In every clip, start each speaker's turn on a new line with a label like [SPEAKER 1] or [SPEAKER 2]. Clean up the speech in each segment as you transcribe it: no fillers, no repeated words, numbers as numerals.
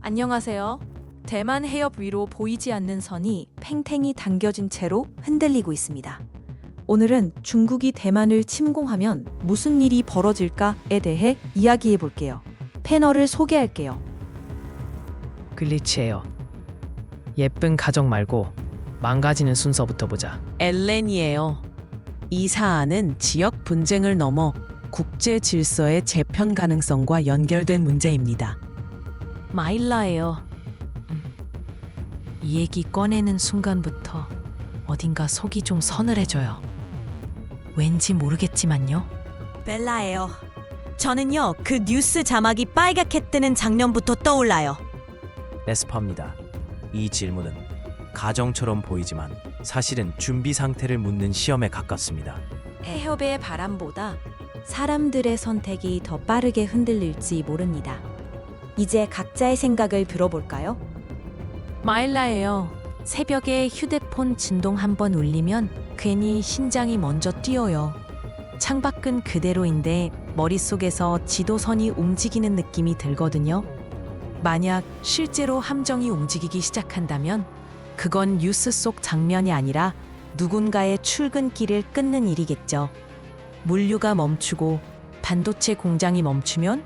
[SPEAKER 1] 안녕하세요. 대만 해협 위로 보이지 않는 선이 팽팽히 당겨진 채로 흔들리고 있습니다. 오늘은 중국이 대만을 침공하면 무슨 일이 벌어질까에 대해 이야기해 볼게요. 패널을 소개할게요.
[SPEAKER 2] 글리치예요. 예쁜 가정 말고 망가지는 순서부터 보자.
[SPEAKER 3] 엘렌이에요. 이 사안은 지역 분쟁을 넘어 국제 질서의 재편 가능성과 연결된 문제입니다.
[SPEAKER 1] 마일라예요. 이 얘기 꺼내는 순간부터 어딘가 속이 좀 서늘해져요. 왠지 모르겠지만요.
[SPEAKER 4] 벨라예요. 저는요, 그 뉴스 자막이 빨갛게 뜨는 장면부터 떠올라요.
[SPEAKER 5] 에스퍼입니다. 이 질문은 가정처럼 보이지만 사실은 준비 상태를 묻는 시험에 가깝습니다.
[SPEAKER 1] 해협의 바람보다 사람들의 선택이 더 빠르게 흔들릴지 모릅니다. 이제 각자의 생각을 들어볼까요? 마일라예요. 새벽에 휴대폰 진동 한번 울리면 괜히 심장이 먼저 뛰어요. 창밖은 그대로인데 머릿속에서 지도선이 움직이는 느낌이 들거든요. 만약 실제로 함정이 움직이기 시작한다면 그건 뉴스 속 장면이 아니라 누군가의 출근길을 끊는 일이겠죠. 물류가 멈추고 반도체 공장이 멈추면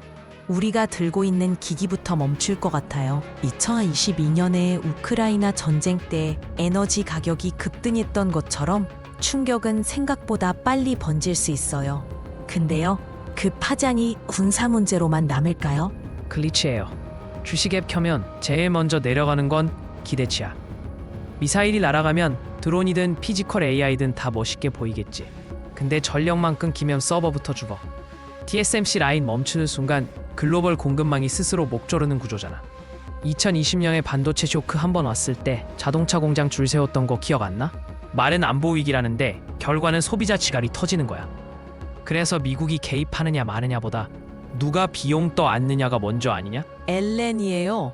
[SPEAKER 1] 우리가 들고 있는 기기부터 멈출 것 같아요. 2022년에 우크라이나 전쟁 때 에너지 가격이 급등했던 것처럼 충격은 생각보다 빨리 번질 수 있어요. 근데요, 그 파장이 군사 문제로만 남을까요?
[SPEAKER 2] 글리치예요. 주식앱 켜면 제일 먼저 내려가는 건 기대치야. 미사일이 날아가면 드론이든 피지컬 AI든 다 멋있게 보이겠지. 근데 전력만 끊기면 서버부터 죽어. TSMC 라인 멈추는 순간 글로벌 공급망이 스스로 목조르는 구조잖아. 2020년에 반도체 쇼크 한 번 왔을 때 자동차 공장 줄 세웠던 거 기억 안 나? 말은 안보 위기라는데 결과는 소비자 지갈이 터지는 거야. 그래서 미국이 개입하느냐 마느냐보다 누가 비용 떠안느냐가 먼저 아니냐?
[SPEAKER 3] 엘렌이에요.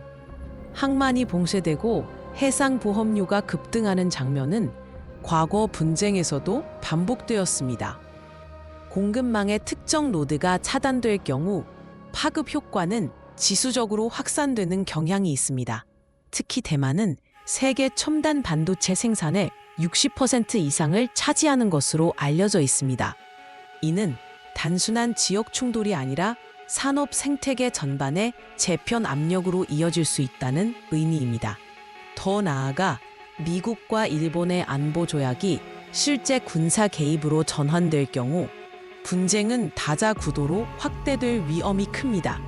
[SPEAKER 3] 항만이 봉쇄되고 해상 보험료가 급등하는 장면은 과거 분쟁에서도 반복되었습니다. 공급망의 특정 노드가 차단될 경우 파급 효과는 지수적으로 확산되는 경향이 있습니다. 특히 대만은 세계 첨단 반도체 생산의 60% 이상을 차지하는 것으로 알려져 있습니다. 이는 단순한 지역 충돌이 아니라 산업 생태계 전반의 재편 압력으로 이어질 수 있다는 의미입니다. 더 나아가 미국과 일본의 안보 조약이 실제 군사 개입으로 전환될 경우 분쟁은 다자 구도로 확대될 위험이 큽니다.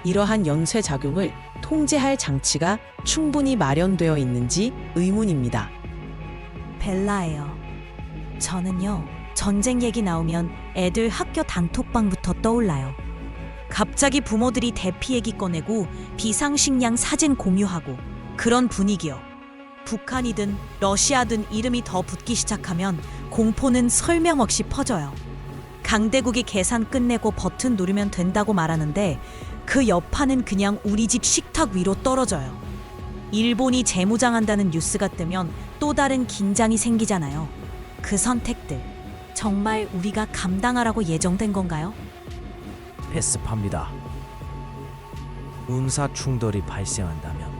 [SPEAKER 3] 이러한 연쇄 작용을 통제할 장치가 충분히 마련되어 있는지 의문입니다.
[SPEAKER 4] 벨라예요. 저는요, 전쟁 얘기 나오면 애들 학교 단톡방부터 떠올라요. 갑자기 부모들이 대피 얘기 꺼내고 비상식량 사진 공유하고 그런 분위기요. 북한이든 러시아든 이름이 더 붙기 시작하면 공포는 설명 없이 퍼져요. 강대국이 계산 끝내고 버튼 누르면 된다고 말하는데 그 여파는 그냥 우리 집 식탁 위로 떨어져요. 일본이 재무장한다는 뉴스가 뜨면 또 다른 긴장이 생기잖아요. 그 선택들 정말 우리가 감당하라고 예정된 건가요?
[SPEAKER 5] 패스팝니다. 군사 충돌이 발생한다면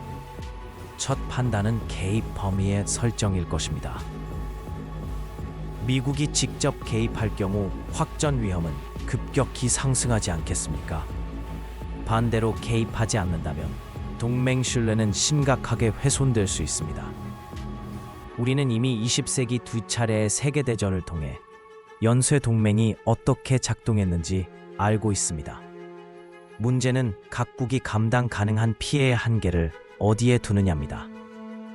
[SPEAKER 5] 첫 판단은 개입 범위의 설정일 것입니다. 미국이 직접 개입할 경우 확전 위험은 급격히 상승하지 않겠습니까? 반대로 개입하지 않는다면 동맹 신뢰는 심각하게 훼손될 수 있습니다. 우리는 이미 20세기 두 차례의 세계대전을 통해 연쇄 동맹이 어떻게 작동했는지 알고 있습니다. 문제는 각국이 감당 가능한 피해의 한계를 어디에 두느냐입니다.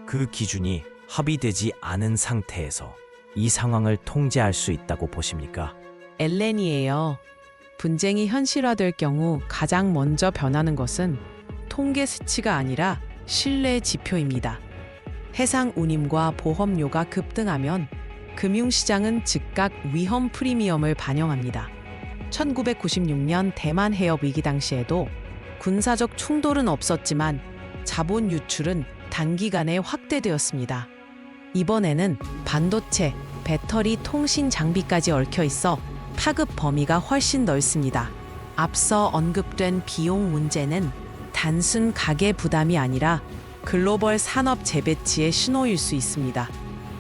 [SPEAKER 5] 그 기준이 합의되지 않은 상태에서 이 상황을 통제할 수 있다고 보십니까?
[SPEAKER 3] 엘렌이에요. 분쟁이 현실화될 경우 가장 먼저 변하는 것은 통계 수치가 아니라 신뢰 지표입니다. 해상 운임과 보험료가 급등하면 금융시장은 즉각 위험 프리미엄을 반영합니다. 1996년 대만 해협 위기 당시에도 군사적 충돌은 없었지만 자본 유출은 단기간에 확대되었습니다. 이번에는 반도체, 배터리, 통신 장비까지 얽혀 있어 파급 범위가 훨씬 넓습니다. 앞서 언급된 비용 문제는 단순 가계 부담이 아니라 글로벌 산업 재배치의 신호일 수 있습니다.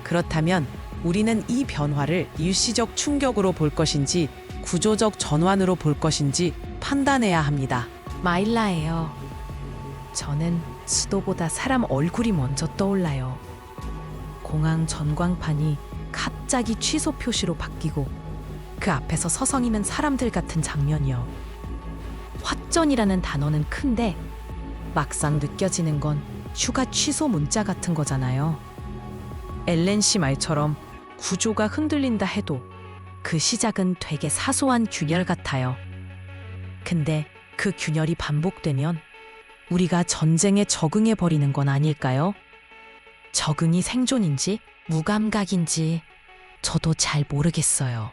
[SPEAKER 3] 그렇다면 우리는 이 변화를 일시적 충격으로 볼 것인지 구조적 전환으로 볼 것인지 판단해야 합니다.
[SPEAKER 1] 마일라예요. 저는 수도보다 사람 얼굴이 먼저 떠올라요. 공항 전광판이 갑자기 취소 표시로 바뀌고 그 앞에서 서성이는 사람들 같은 장면이요. 확전이라는 단어는 큰데 막상 느껴지는 건 휴가 취소 문자 같은 거잖아요. 엘렌 씨 말처럼 구조가 흔들린다 해도 그 시작은 되게 사소한 균열 같아요. 근데 그 균열이 반복되면 우리가 전쟁에 적응해 버리는 건 아닐까요? 적응이 생존인지 무감각인지 저도 잘 모르겠어요.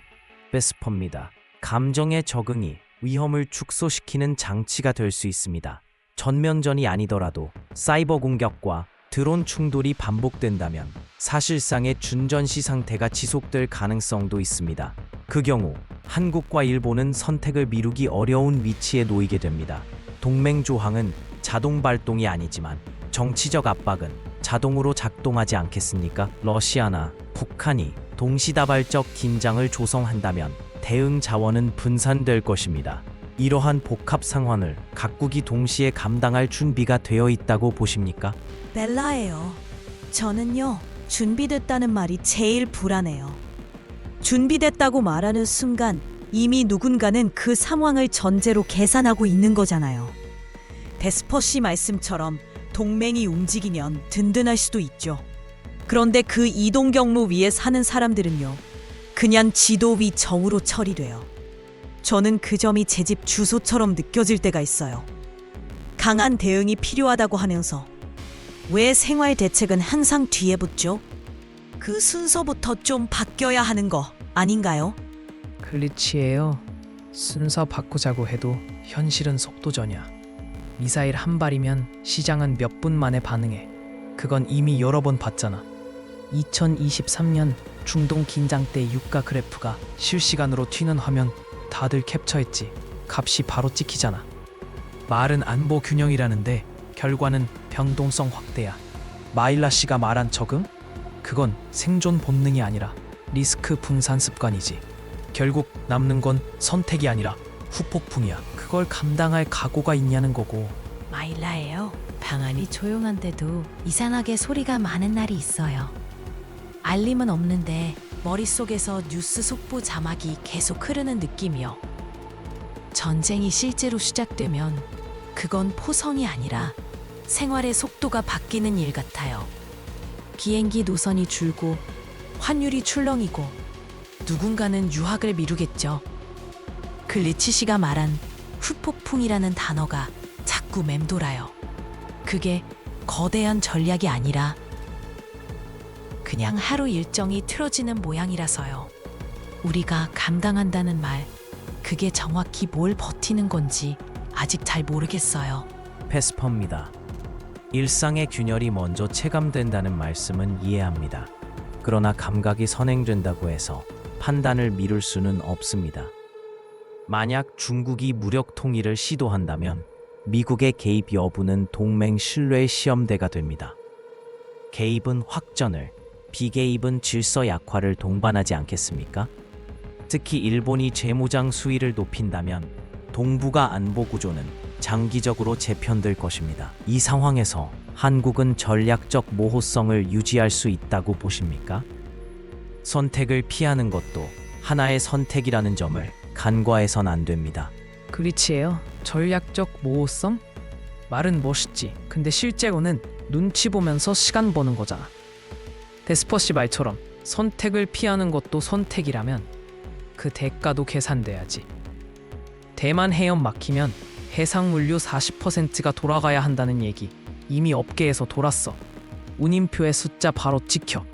[SPEAKER 5] 베스퍼입니다. 감정의 적응이 위험을 축소시키는 장치가 될 수 있습니다. 전면전이 아니더라도 사이버 공격과 드론 충돌이 반복된다면 사실상의 준전시 상태가 지속될 가능성도 있습니다. 그 경우 한국과 일본은 선택을 미루기 어려운 위치에 놓이게 됩니다. 동맹 조항은 자동 발동이 아니지만 정치적 압박은 자동으로 작동하지 않겠습니까? 러시아나 북한이 동시다발적 긴장을 조성한다면 대응 자원은 분산될 것입니다. 이러한 복합 상황을 각국이 동시에 감당할 준비가 되어 있다고 보십니까?
[SPEAKER 4] 벨라예요. 저는요, 준비됐다는 말이 제일 불안해요. 준비됐다고 말하는 순간 이미 누군가는 그 상황을 전제로 계산하고 있는 거잖아요. 데스퍼 씨 말씀처럼 동맹이 움직이면 든든할 수도 있죠. 그런데 그 이동 경로 위에 사는 사람들은요, 그냥 지도 위 정으로 처리돼요. 저는 그 점이 제 집 주소처럼 느껴질 때가 있어요. 강한 대응이 필요하다고 하면서 왜 생활 대책은 항상 뒤에 붙죠? 그 순서부터 좀 바뀌어야 하는 거 아닌가요?
[SPEAKER 2] 글리치예요. 순서 바꾸자고 해도 현실은 속도전이야. 미사일 한 발이면 시장은 몇 분 만에 반응해. 그건 이미 여러 번 봤잖아. 2023년 중동 긴장 때 유가 그래프가 실시간으로 튀는 화면 다들 캡처했지. 값이 바로 찍히잖아. 말은 안보 균형이라는데 결과는 변동성 확대야. 마일라 씨가 말한 적응? 그건 생존 본능이 아니라 리스크 분산 습관이지. 결국 남는 건 선택이 아니라 후폭풍이야. 그걸 감당할 각오가 있냐는 거고.
[SPEAKER 1] 마일라예요. 방안이 조용한데도 이상하게 소리가 많은 날이 있어요. 알림은 없는데 머릿속에서 뉴스 속보 자막이 계속 흐르는 느낌이요. 전쟁이 실제로 시작되면 그건 포성이 아니라 생활의 속도가 바뀌는 일 같아요. 비행기 노선이 줄고 환율이 출렁이고 누군가는 유학을 미루겠죠. 글리치 씨가 말한 후폭풍이라는 단어가 자꾸 맴돌아요. 그게 거대한 전략이 아니라 그냥 하루 일정이 틀어지는 모양이라서요. 우리가 감당한다는 말, 그게 정확히 뭘 버티는 건지 아직 잘 모르겠어요.
[SPEAKER 5] 베스퍼입니다. 일상의 균열이 먼저 체감된다는 말씀은 이해합니다. 그러나 감각이 선행된다고 해서 판단을 미룰 수는 없습니다. 만약 중국이 무력 통일을 시도한다면 미국의 개입 여부는 동맹 신뢰의 시험대가 됩니다. 개입은 확전을, 비개입은 질서 약화를 동반하지 않겠습니까? 특히 일본이 재무장 수위를 높인다면 동북아 안보 구조는 장기적으로 재편될 것입니다. 이 상황에서 한국은 전략적 모호성을 유지할 수 있다고 보십니까? 선택을 피하는 것도 하나의 선택이라는 점을 간과해선 안 됩니다.
[SPEAKER 2] 글리치예요. 전략적 모호성? 말은 멋있지. 근데 실제로는 눈치 보면서 시간 버는 거잖아. 데스퍼 씨 말처럼 선택을 피하는 것도 선택이라면 그 대가도 계산돼야지. 대만 해협 막히면 해상물류 40%가 돌아가야 한다는 얘기 이미 업계에서 돌았어. 운임표의 숫자 바로 찍혀.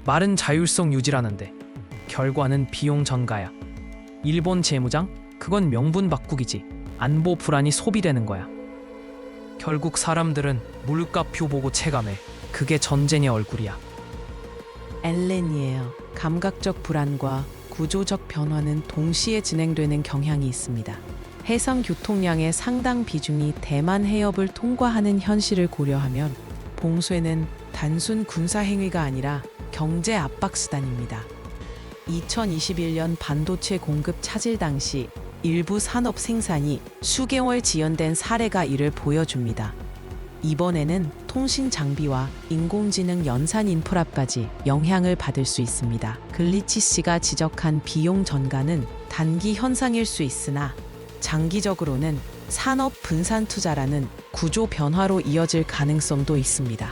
[SPEAKER 2] 말은 자율성 유지라는데 결과는 비용 전가야. 일본 재무장? 그건 명분 바꾸기지. 안보 불안이 소비되는 거야. 결국 사람들은 물가표 보고 체감해. 그게 전쟁의 얼굴이야.
[SPEAKER 3] 엘렌이에요. 감각적 불안과 구조적 변화는 동시에 진행되는 경향이 있습니다. 해상 교통량의 상당 비중이 대만 해협을 통과하는 현실을 고려하면 봉쇄는 단순 군사 행위가 아니라 경제 압박 수단입니다. 2021년 반도체 공급 차질 당시 일부 산업 생산이 수개월 지연된 사례가 이를 보여줍니다. 이번에는 통신 장비와 인공지능 연산 인프라까지 영향을 받을 수 있습니다. 글리치 씨가 지적한 비용 전가는 단기 현상일 수 있으나 장기적으로는 산업 분산 투자라는 구조 변화로 이어질 가능성도 있습니다.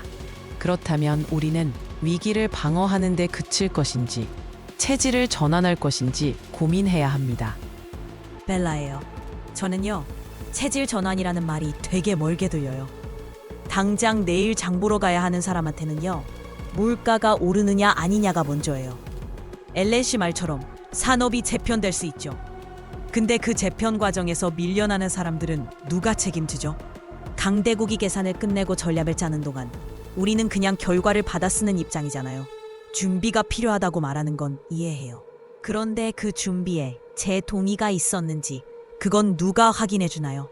[SPEAKER 3] 그렇다면 우리는 위기를 방어하는 데 그칠 것인지 체질을 전환할 것인지 고민해야 합니다.
[SPEAKER 4] 벨라예요. 저는요, 체질 전환이라는 말이 되게 멀게 들려요. 당장 내일 장 보러 가야 하는 사람한테는요, 물가가 오르느냐 아니냐가 먼저예요. LNC 말처럼 산업이 재편될 수 있죠. 근데 그 재편 과정에서 밀려나는 사람들은 누가 책임지죠? 강대국이 계산을 끝내고 전략을 짜는 동안 우리는 그냥 결과를 받아 쓰는 입장이잖아요. 준비가 필요하다고 말하는 건 이해해요. 그런데 그 준비에 제 동의가 있었는지 그건 누가 확인해 주나요?